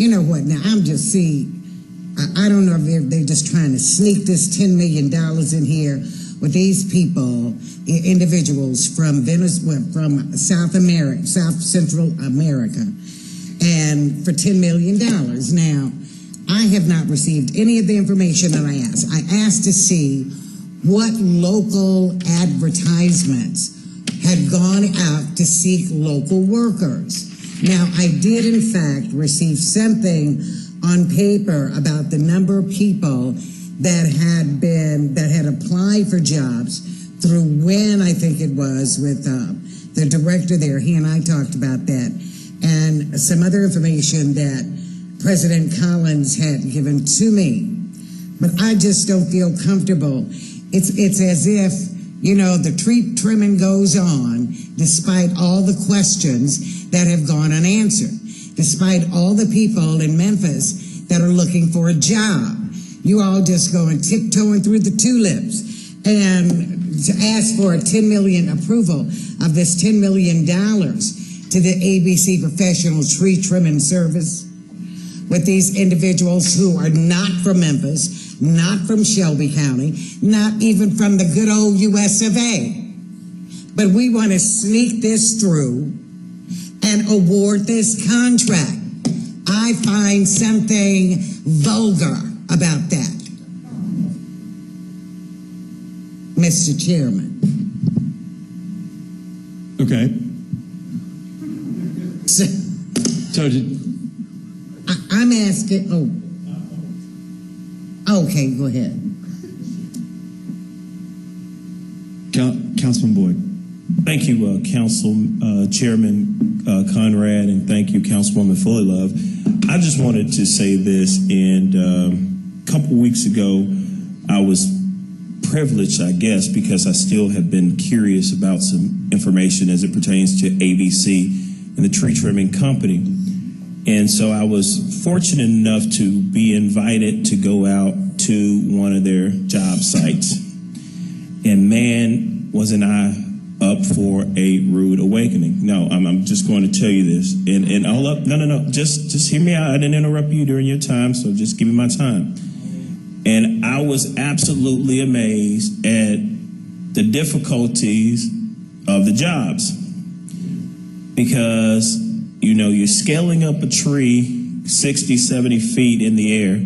you know what, now I'm just, I don't know if they're just trying to sneak this $10 million in here with these people, individuals from Venezuela, from South Central America, and for $10 million. Now, I have not received any of the information that I asked. I asked to see what local advertisements had gone out to seek local workers. Now, I did in fact receive something on paper about the number of people that had applied for jobs through WIN, I think it was, with the director there. He and I talked about that, and some other information that President Collins had given to me. But I just don't feel comfortable. It's as if, you know, the tree trimming goes on despite all the questions that have gone unanswered, despite all the people in Memphis that are looking for a job. You all just going tiptoeing through the tulips and to ask for a $10 million approval of this $10 million to the ABC Professional Tree Trimming Service with these individuals who are not from Memphis, not from Shelby County, not even from the good old US of A. But we want to sneak this through and award this contract. I find something vulgar about that, Mr. Chairman. Okay. So I'm asking, okay, go ahead. Councilman Boyd. Thank you, Council Chairman Conrad, and thank you, Councilwoman Fullilove. I just wanted to say this, and a couple weeks ago, I was privileged, I guess, because I still have been curious about some information as it pertains to ABC and the tree trimming company. And so I was fortunate enough to be invited to go out to one of their job sites. And man, wasn't I up for a rude awakening. No, I'm just going to tell you this. And all up, no, just hear me out. I didn't interrupt you during your time, so just give me my time. And I was absolutely amazed at the difficulties of the jobs. Because, you know, you're scaling up a tree 60, 70 feet in the air,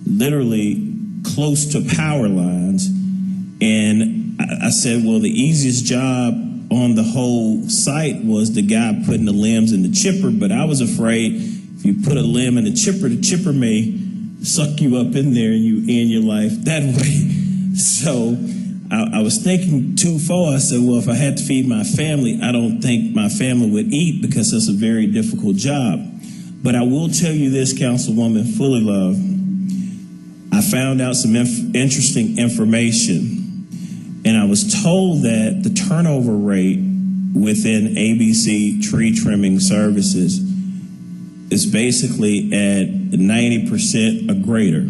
literally close to power lines. And I said, well, the easiest job on the whole site was the guy putting the limbs in the chipper, but I was afraid if you put a limb in the chipper may suck you up in there and you end your life that way. So I was thinking too far. I said, well, if I had to feed my family, I don't think my family would eat because it's a very difficult job. But I will tell you this, Councilwoman Fullilove, I found out some interesting information. And I was told that the turnover rate within ABC tree trimming services is basically at 90% or greater.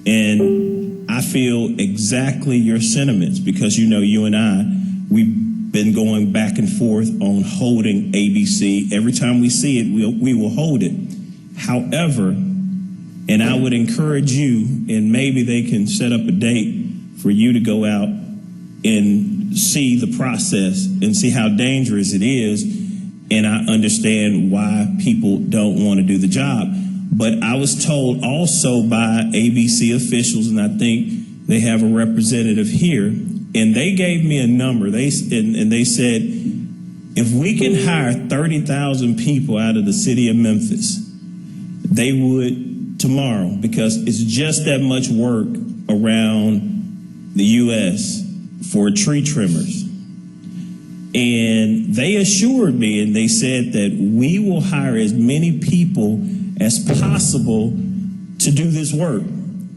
And I feel exactly your sentiments because, you know, you and I, we've been going back and forth on holding ABC. Every time we see it, we will hold it. However, and I would encourage you, and maybe they can set up a date for you to go out and see the process and see how dangerous it is. And I understand why people don't want to do the job. But I was told also by ABC officials, and I think they have a representative here, and they gave me a number. They said, if we can hire 30,000 people out of the city of Memphis, they would tomorrow, because it's just that much work around the U.S. for tree trimmers. And they assured me, and they said that we will hire as many people as possible to do this work.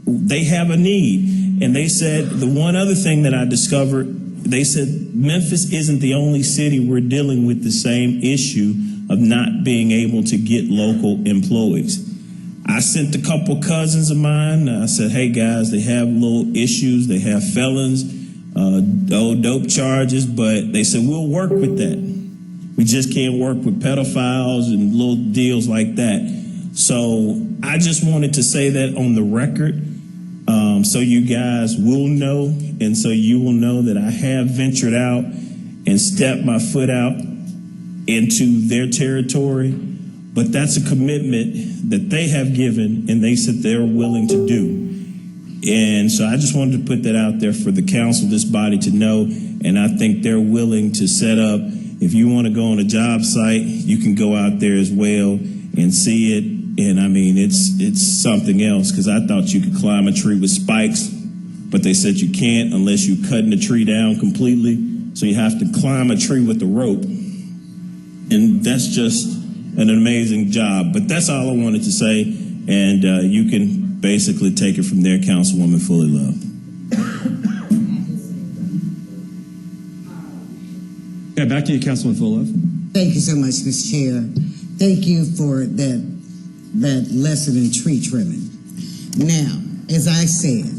They have a need. And they said, the one other thing that I discovered, they said Memphis isn't the only city we're dealing with the same issue of not being able to get local employees. I sent a couple cousins of mine. I said, hey, guys, they have little issues. They have felons, dope charges, but they said, we'll work with that. We just can't work with pedophiles and little deals like that. So I just wanted to say that on the record, so you guys will know, and so you will know that I have ventured out and stepped my foot out into their territory. But that's a commitment that they have given, and they said they're willing to do. And so I just wanted to put that out there for the council, this body, to know. And I think they're willing to set up. If you want to go on a job site, you can go out there as well and see it. And I mean, it's something else, because I thought you could climb a tree with spikes, but they said you can't unless you're cutting the tree down completely. So you have to climb a tree with a rope. And that's just an amazing job. But that's all I wanted to say. And you can basically take it from there, Councilwoman Fullilove. Yeah, back to you, Councilman Fullilove. Thank you so much, Mr. Chair. Thank you for that lesson in tree trimming. Now, as I said,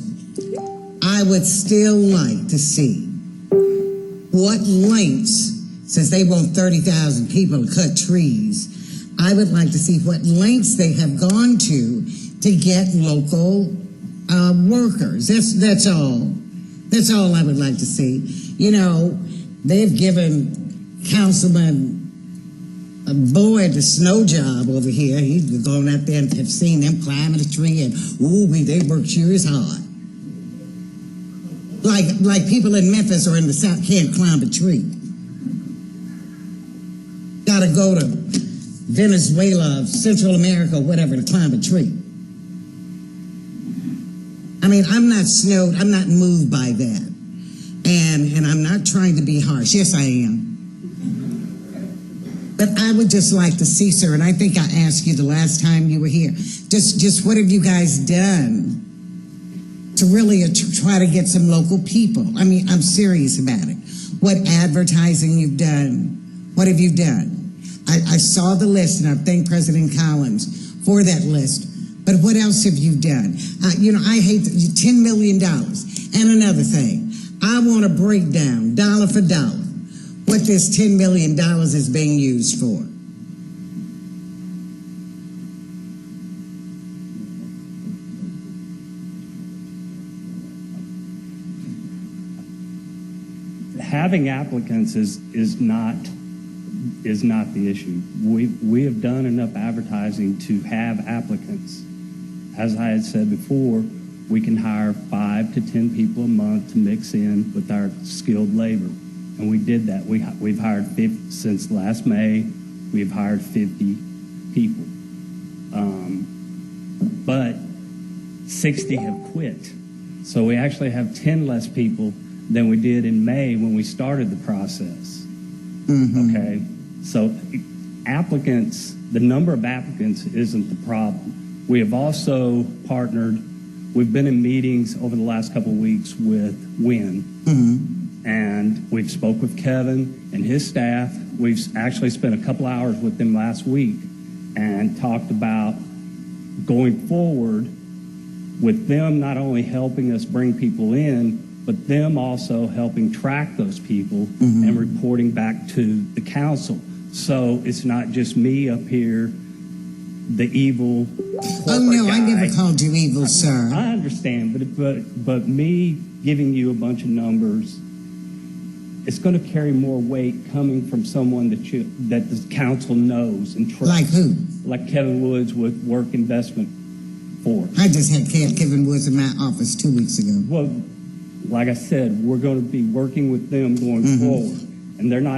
I would still like to see what lengths, since they want 30,000 people to cut trees, I would like to see what lengths they have gone to get local workers. That's all. That's all I would like to see. You know, they've given Councilman Boyd the snow job over here. He's going out there and have seen them climbing a tree, and they work sure as hard. Like people in Memphis or in the South can't climb a tree. Got to go to Venezuela, Central America, whatever, to climb a tree. I mean, I'm not snowed. I'm not moved by that, and I'm not trying to be harsh. Yes, I am. But I would just like to see, sir, and I think I asked you the last time you were here, just what have you guys done to really try to get some local people? I mean, I'm serious about it. What advertising you've done? What have you done? I saw the list, and I thank President Collins for that list. But what else have you done? I hate $10 million. And another thing, I want a breakdown, dollar for dollar, what this $10 million is being used for. Having applicants is not the issue. We have done enough advertising to have applicants. As I had said before, we can hire 5 to 10 people a month to mix in with our skilled labor. And we did that. We've hired 50 since last May. We've hired 50 people. But 60 have quit. So we actually have 10 less people than we did in May when we started the process. Mm-hmm. Okay? So applicants, the number of applicants isn't the problem. We have also partnered, we've been in meetings over the last couple of weeks with WIN. Mm-hmm. And we've spoke with Kevin and his staff. We've actually spent a couple hours with them last week and talked about going forward with them not only helping us bring people in, but them also helping track those people mm-hmm. and reporting back to the council. So it's not just me up here, the evil Oh, no, guy. I never called you evil, sir. I understand, but me giving you a bunch of numbers, it's going to carry more weight coming from someone that the council knows and trusts. Like who? Like Kevin Woods with Work Investment Force. I just had Kevin Woods in my office 2 weeks ago. Well, like I said, we're going to be working with them going mm-hmm. forward, and they're not